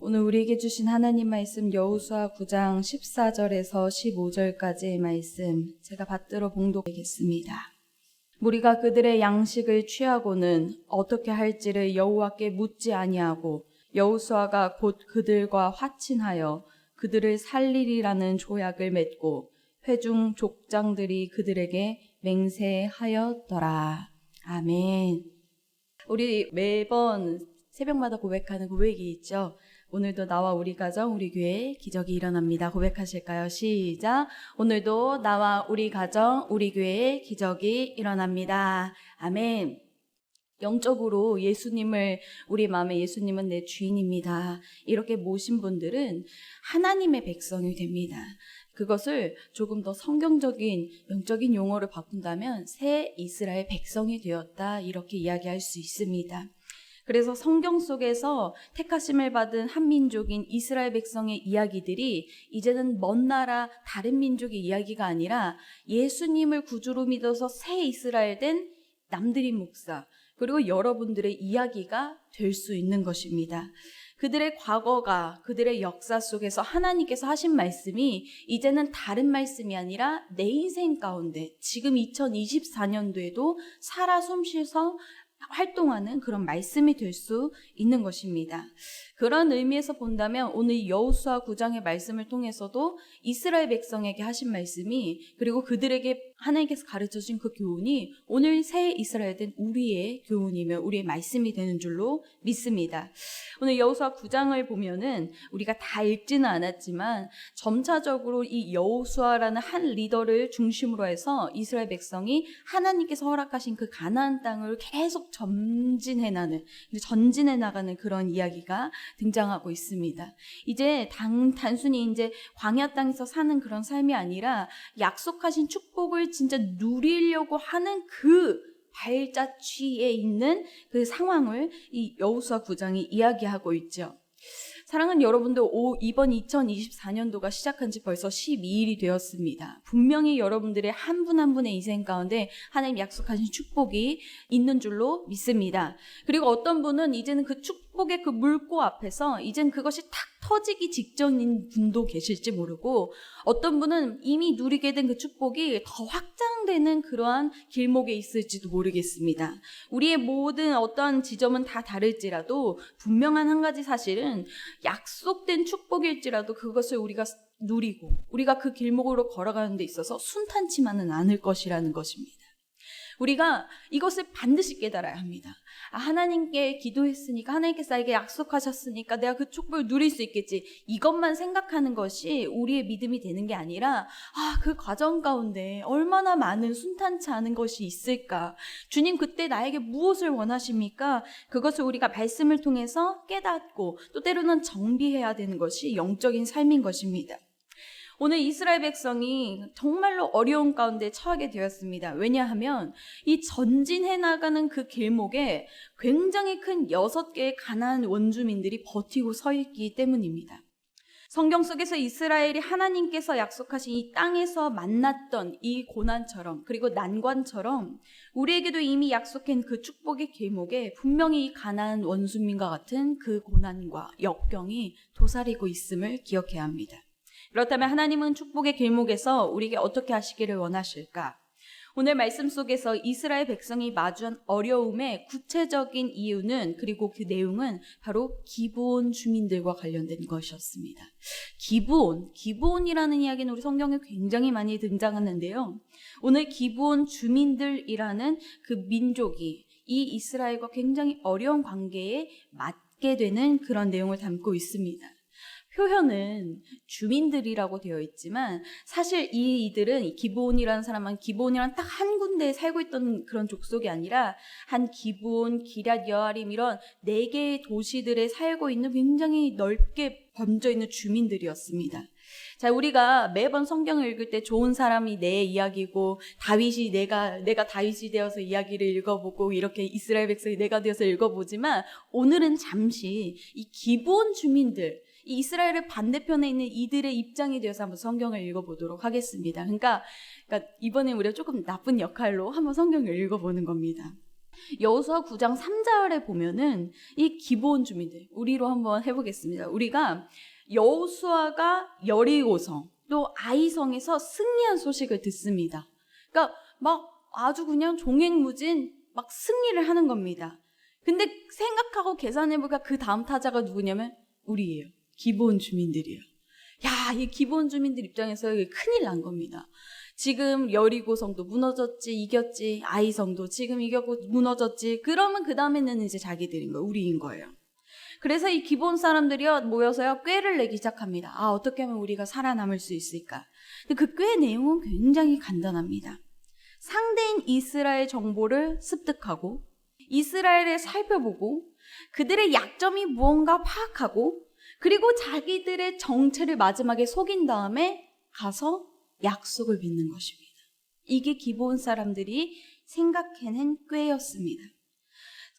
오늘 우리에게 주신 하나님 말씀 여호수아 9장 14절에서 15절까지의 말씀 제가 받들어 봉독하겠습니다. 무리가 그들의 양식을 취하고는 어떻게 할지를 여호와께 묻지 아니하고 여호수아가 곧 그들과 화친하여 그들을 살리리라는 조약을 맺고 회중 족장들이 그들에게 맹세하였더라. 아멘. 우리 매번 새벽마다 고백하는 고백이 있죠. 오늘도 나와 우리 가정, 우리 교회에 기적이 일어납니다. 고백하실까요? 시작. 오늘도 나와 우리 가정, 우리 교회에 기적이 일어납니다. 아멘. 영적으로 예수님을, 우리 마음에 예수님은 내 주인입니다. 이렇게 모신 분들은 하나님의 백성이 됩니다. 그것을 조금 더 성경적인 영적인 용어를 바꾼다면 새 이스라엘 백성이 되었다, 이렇게 이야기할 수 있습니다. 그래서 성경 속에서 택하심을 받은 한 민족인 이스라엘 백성의 이야기들이 이제는 먼 나라 다른 민족의 이야기가 아니라 예수님을 구주로 믿어서 새 이스라엘 된 남들인 목사, 그리고 여러분들의 이야기가 될 수 있는 것입니다. 그들의 과거가, 그들의 역사 속에서 하나님께서 하신 말씀이 이제는 다른 말씀이 아니라 내 인생 가운데 지금 2024년도에도 살아 숨쉬서 활동하는 그런 말씀이 될 수 있는 것입니다. 그런 의미에서 본다면 오늘 여호수아 9장의 말씀을 통해서도 이스라엘 백성에게 하신 말씀이, 그리고 그들에게 하나님께서 가르쳐준 그 교훈이 오늘 새 이스라엘 된 우리의 교훈이며 우리의 말씀이 되는 줄로 믿습니다. 오늘 여호수아 9장을 보면은 우리가 다 읽지는 않았지만 점차적으로 이 여호수아라는 한 리더를 중심으로 해서 이스라엘 백성이 하나님께서 허락하신 그 가나안 땅을 계속 전진해 나가는 그런 이야기가 등장하고 있습니다. 이제 단순히 이제 광야 땅에서 사는 그런 삶이 아니라 약속하신 축복을 진짜 누리려고 하는 그 발자취에 있는 그 상황을 이 여호수아 9장이 이야기하고 있죠. 사랑하는 여러분들, 이번 2024년도가 시작한 지 벌써 12일이 되었습니다. 분명히 여러분들의 한 분 한 분의 인생 가운데 하나님 약속하신 축복이 있는 줄로 믿습니다. 그리고 어떤 분은 이제는 그 축복의 그 물고 앞에서 이젠 그것이 탁 터지기 직전인 분도 계실지 모르고, 어떤 분은 이미 누리게 된 그 축복이 더 확장되는 그러한 길목에 있을지도 모르겠습니다. 우리의 모든 어떠한 지점은 다 다를지라도 분명한 한 가지 사실은 약속된 축복일지라도 그것을 우리가 누리고 우리가 그 길목으로 걸어가는 데 있어서 순탄치만은 않을 것이라는 것입니다. 우리가 이것을 반드시 깨달아야 합니다. 하나님께 기도했으니까, 하나님께서 나에게 약속하셨으니까 내가 그 축복을 누릴 수 있겠지, 이것만 생각하는 것이 우리의 믿음이 되는 게 아니라 그 과정 가운데 얼마나 많은 순탄치 않은 것이 있을까, 주님 그때 나에게 무엇을 원하십니까? 그것을 우리가 말씀을 통해서 깨닫고 또 때로는 정비해야 되는 것이 영적인 삶인 것입니다. 오늘 이스라엘 백성이 정말로 어려운 가운데 처하게 되었습니다. 왜냐하면 이 전진해 나가는 그 길목에 굉장히 큰 6개의 가나안 원주민들이 버티고 서 있기 때문입니다. 성경 속에서 이스라엘이 하나님께서 약속하신 이 땅에서 만났던 이 고난처럼, 그리고 난관처럼 우리에게도 이미 약속한 그 축복의 길목에 분명히 이 가나안 원주민과 같은 그 고난과 역경이 도사리고 있음을 기억해야 합니다. 그렇다면 하나님은 축복의 길목에서 우리에게 어떻게 하시기를 원하실까? 오늘 말씀 속에서 이스라엘 백성이 마주한 어려움의 구체적인 이유는, 그리고 그 내용은 바로 기브온 주민들과 관련된 것이었습니다. 기브온이라는 이야기는 우리 성경에 굉장히 많이 등장하는데요. 오늘 기브온 주민들이라는 그 민족이 이 이스라엘과 굉장히 어려운 관계에 맞게 되는 그런 내용을 담고 있습니다. 표현은 주민들이라고 되어 있지만 사실 이들은, 기브온이라는 사람은 기브온이란 딱 한 군데에 살고 있던 그런 족속이 아니라 한 기브온, 기럇 여아림 이런 4개의 도시들에 살고 있는 굉장히 넓게 번져 있는 주민들이었습니다. 자, 우리가 매번 성경을 읽을 때 좋은 사람이 내 이야기고 다윗이 내가 다윗이 되어서 이야기를 읽어보고 이렇게 이스라엘 백성이 내가 되어서 읽어보지만, 오늘은 잠시 이 기브온 주민들, 이 이스라엘의 반대편에 있는 이들의 입장이 되어서 한번 성경을 읽어보도록 하겠습니다. 그러니까 이번에 우리가 조금 나쁜 역할로 한번 성경을 읽어보는 겁니다. 여호수아 9장 3절에 보면은 이 기브온 주민들, 우리로 한번 해보겠습니다. 우리가 여호수아가 여리고성 또 아이성에서 승리한 소식을 듣습니다. 그러니까 막 아주 그냥 종횡무진 막 승리를 하는 겁니다. 근데 생각하고 계산해보니까 그 다음 타자가 누구냐면 우리예요. 기브온 주민들이에요. 야, 이 기브온 주민들 입장에서 큰일 난 겁니다. 지금 여리고성도 무너졌지, 이겼지, 아이성도 지금 이겼고 무너졌지. 그러면 그 다음에는 이제 자기들인 거예요. 우리인 거예요. 그래서 이 기브온 사람들이요 모여서요 꾀를 내기 시작합니다. 아, 어떻게 하면 우리가 살아남을 수 있을까? 근데 그 꾀 내용은 굉장히 간단합니다. 상대인 이스라엘 정보를 습득하고 이스라엘을 살펴보고 그들의 약점이 무언가 파악하고 그리고 자기들의 정체를 마지막에 속인 다음에 가서 약속을 빚는 것입니다. 이게 기브온 사람들이 생각해낸 꾀였습니다.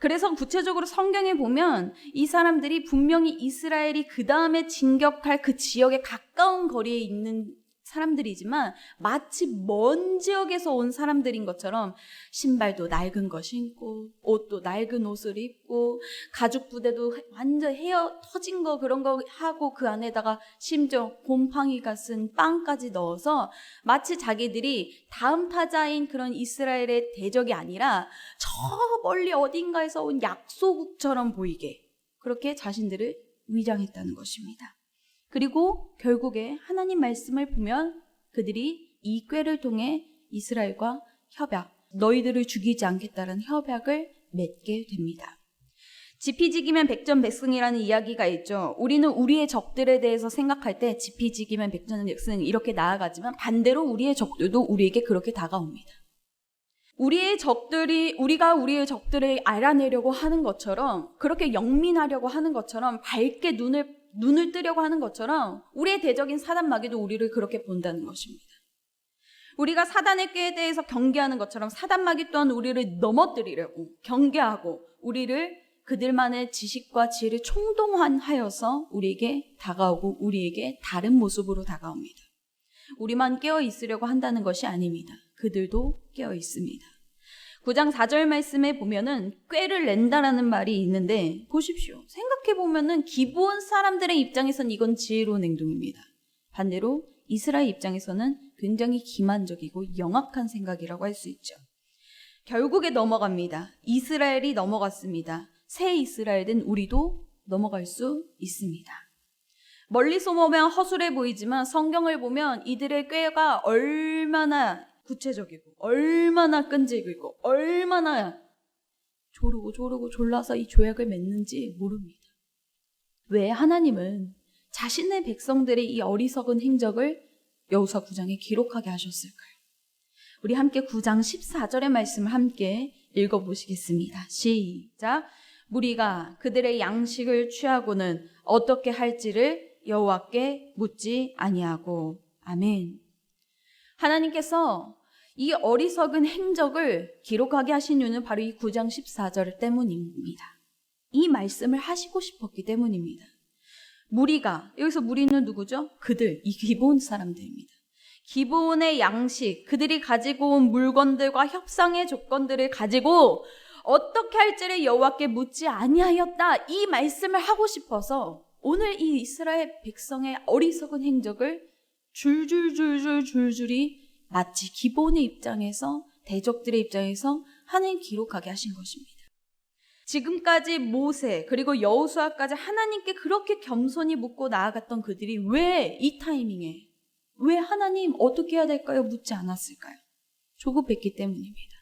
그래서 구체적으로 성경에 보면 이 사람들이 분명히 이스라엘이 그 다음에 진격할 그 지역에 가까운 거리에 있는 사람들이지만 마치 먼 지역에서 온 사람들인 것처럼 신발도 낡은 거 신고 옷도 낡은 옷을 입고 가죽 부대도 완전 헤어 터진 거 그런 거 하고 그 안에다가 심지어 곰팡이가 쓴 빵까지 넣어서 마치 자기들이 다음 타자인 그런 이스라엘의 대적이 아니라 저 멀리 어딘가에서 온 약소국처럼 보이게 그렇게 자신들을 위장했다는 것입니다. 그리고 결국에 하나님 말씀을 보면 그들이 이 꾀를 통해 이스라엘과 협약, 너희들을 죽이지 않겠다는 협약을 맺게 됩니다. 지피지기면 백전백승이라는 이야기가 있죠. 우리는 우리의 적들에 대해서 생각할 때 지피지기면 백전백승 이렇게 나아가지만 반대로 우리의 적들도 우리에게 그렇게 다가옵니다. 우리가 우리의 적들을 알아내려고 하는 것처럼 그렇게 영민하려고 하는 것처럼 밝게 눈을 뜨려고 하는 것처럼 우리의 대적인 사단 마귀도 우리를 그렇게 본다는 것입니다. 우리가 사단의 꾀에 대해서 경계하는 것처럼 사단 마귀 또한 우리를 넘어뜨리려고 경계하고 우리를 그들만의 지식과 지혜를 총동원하여서 우리에게 다가오고 우리에게 다른 모습으로 다가옵니다. 우리만 깨어 있으려고 한다는 것이 아닙니다. 그들도 깨어 있습니다. 9장 4절 말씀에 보면은 꾀를 낸다라는 말이 있는데 보십시오. 생각해보면은 기브온 사람들의 입장에서는 이건 지혜로운 행동입니다. 반대로 이스라엘 입장에서는 굉장히 기만적이고 영악한 생각이라고 할 수 있죠. 결국에 넘어갑니다. 이스라엘이 넘어갔습니다. 새 이스라엘은 우리도 넘어갈 수 있습니다. 멀리서 보면 허술해 보이지만 성경을 보면 이들의 꾀가 얼마나 구체적이고 얼마나 끈질기고 얼마나 조르고 졸라서 이 조약을 맺는지 모릅니다. 왜 하나님은 자신의 백성들의 이 어리석은 행적을 여호수아 9장에 기록하게 하셨을까요? 우리 함께 9장 14절의 말씀을 함께 읽어보시겠습니다. 시작. 무리가 그들의 양식을 취하고는 어떻게 할지를 여호와께 묻지 아니하고. 아멘. 하나님께서 이 어리석은 행적을 기록하게 하신 이유는 바로 이 9장 14절 때문입니다. 이 말씀을 하시고 싶었기 때문입니다. 무리가, 여기서 무리는 누구죠? 그들, 이 기브온 사람들입니다. 기브온의 양식, 그들이 가지고 온 물건들과 협상의 조건들을 가지고 어떻게 할지를 여호와께 묻지 아니하였다. 이 말씀을 하고 싶어서 오늘 이 이스라엘 백성의 어리석은 행적을 줄줄이 마치 기브온의 입장에서 대적들의 입장에서 하나님 기록하게 하신 것입니다. 지금까지 모세 그리고 여호수아까지 하나님께 그렇게 겸손히 묻고 나아갔던 그들이 왜 이 타이밍에 왜 하나님 어떻게 해야 될까요? 묻지 않았을까요? 조급했기 때문입니다.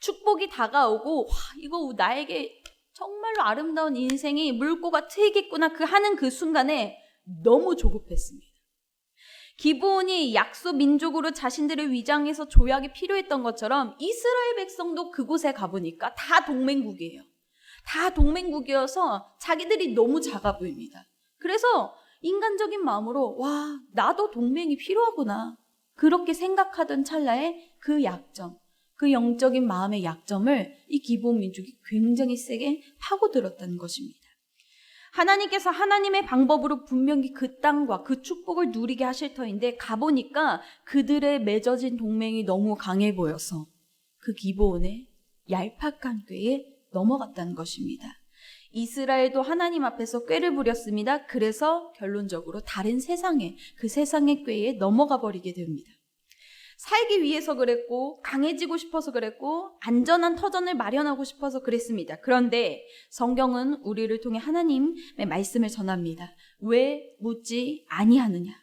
축복이 다가오고 와, 이거 나에게 정말로 아름다운 인생이 물꼬가 트이겠구나 하는 그 순간에 너무 조급했습니다. 기브온이 약소 민족으로 자신들을 위장해서 조약이 필요했던 것처럼 이스라엘 백성도 그곳에 가보니까 다 동맹국이에요. 다 동맹국이어서 자기들이 너무 작아 보입니다. 그래서 인간적인 마음으로 와, 나도 동맹이 필요하구나. 그렇게 생각하던 찰나에 그 약점, 그 영적인 마음의 약점을 이 기브온 민족이 굉장히 세게 파고들었다는 것입니다. 하나님께서 하나님의 방법으로 분명히 그 땅과 그 축복을 누리게 하실 터인데 가보니까 그들의 맺어진 동맹이 너무 강해 보여서 그 기브온에 얄팍한 꾀에 넘어갔다는 것입니다. 이스라엘도 하나님 앞에서 꾀를 부렸습니다. 그래서 결론적으로 다른 세상에, 그 세상의 꾀에 넘어가 버리게 됩니다. 살기 위해서 그랬고, 강해지고 싶어서 그랬고, 안전한 터전을 마련하고 싶어서 그랬습니다. 그런데 성경은 우리를 통해 하나님의 말씀을 전합니다. 왜 묻지 아니하느냐?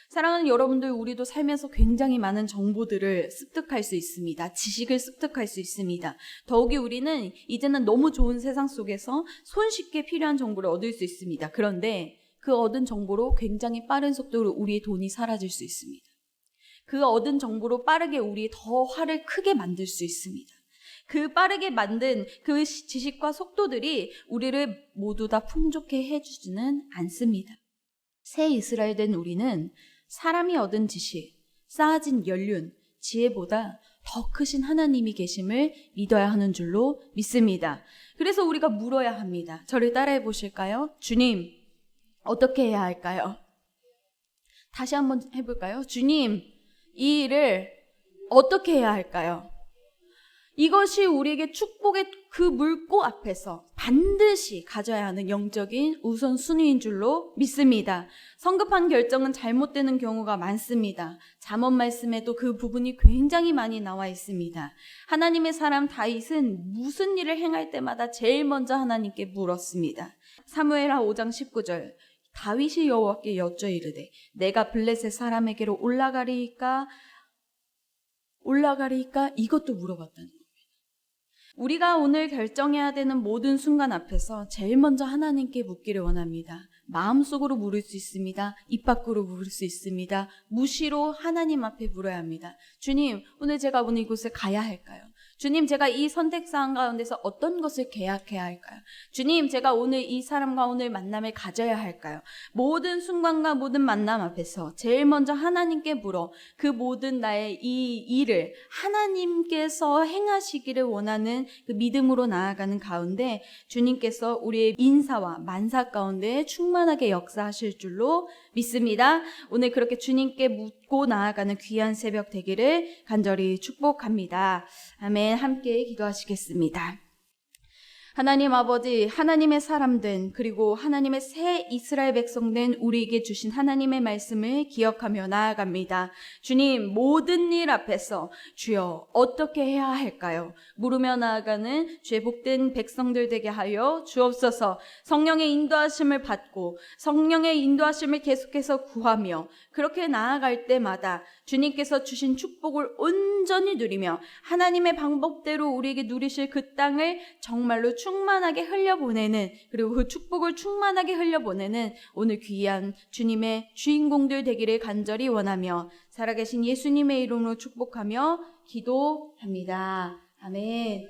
사랑하는 여러분들, 우리도 살면서 굉장히 많은 정보들을 습득할 수 있습니다. 지식을 습득할 수 있습니다. 더욱이 우리는 이제는 너무 좋은 세상 속에서 손쉽게 필요한 정보를 얻을 수 있습니다. 그런데 그 얻은 정보로 굉장히 빠른 속도로 우리의 돈이 사라질 수 있습니다. 그 얻은 정보로 빠르게 우리의 더 화를 크게 만들 수 있습니다. 그 빠르게 만든 그 지식과 속도들이 우리를 모두 다 풍족해 해주지는 않습니다. 새 이스라엘 된 우리는 사람이 얻은 지식, 쌓아진 연륜, 지혜보다 더 크신 하나님이 계심을 믿어야 하는 줄로 믿습니다. 그래서 우리가 물어야 합니다. 저를 따라해 보실까요? 주님, 어떻게 해야 할까요? 다시 한번 해볼까요? 주님, 이 일을 어떻게 해야 할까요? 이것이 우리에게 축복의 그 물고 앞에서 반드시 가져야 하는 영적인 우선순위인 줄로 믿습니다. 성급한 결정은 잘못되는 경우가 많습니다. 잠언 말씀에도 그 부분이 굉장히 많이 나와 있습니다. 하나님의 사람 다윗은 무슨 일을 행할 때마다 제일 먼저 하나님께 물었습니다. 사무엘하 5장 19절, 다윗이 여호와께 여쭈어 이르되 내가 블레셋 사람에게로 올라가리이까 이것도 물어봤다는 겁니다. 우리가 오늘 결정해야 되는 모든 순간 앞에서 제일 먼저 하나님께 묻기를 원합니다. 마음속으로 물을 수 있습니다. 입 밖으로 물을 수 있습니다. 무시로 하나님 앞에 물어야 합니다. 주님, 오늘 제가 오늘 이곳에 가야 할까요? 주님, 제가 이 선택사항 가운데서 어떤 것을 계약해야 할까요? 주님, 제가 오늘 이 사람과 오늘 만남을 가져야 할까요? 모든 순간과 모든 만남 앞에서 제일 먼저 하나님께 물어 그 모든 나의 이 일을 하나님께서 행하시기를 원하는 그 믿음으로 나아가는 가운데 주님께서 우리의 인사와 만사 가운데 충만하게 역사하실 줄로 믿습니다. 오늘 그렇게 주님께 묻고 나아가는 귀한 새벽 되기를 간절히 축복합니다. 아멘. 함께 기도하시겠습니다. 하나님 아버지, 하나님의 사람된 그리고 하나님의 새 이스라엘 백성된 우리에게 주신 하나님의 말씀을 기억하며 나아갑니다. 주님, 모든 일 앞에서 주여 어떻게 해야 할까요? 물으며 나아가는 주의 복된 백성들 되게 하여 주옵소서. 성령의 인도하심을 받고 성령의 인도하심을 계속해서 구하며 그렇게 나아갈 때마다 주님께서 주신 축복을 온전히 누리며 하나님의 방법대로 우리에게 누리실 그 땅을 정말로 충만하게 흘려보내는, 그리고 그 축복을 충만하게 흘려보내는 오늘 귀한 주님의 주인공들 되기를 간절히 원하며 살아계신 예수님의 이름으로 축복하며 기도합니다. 아멘.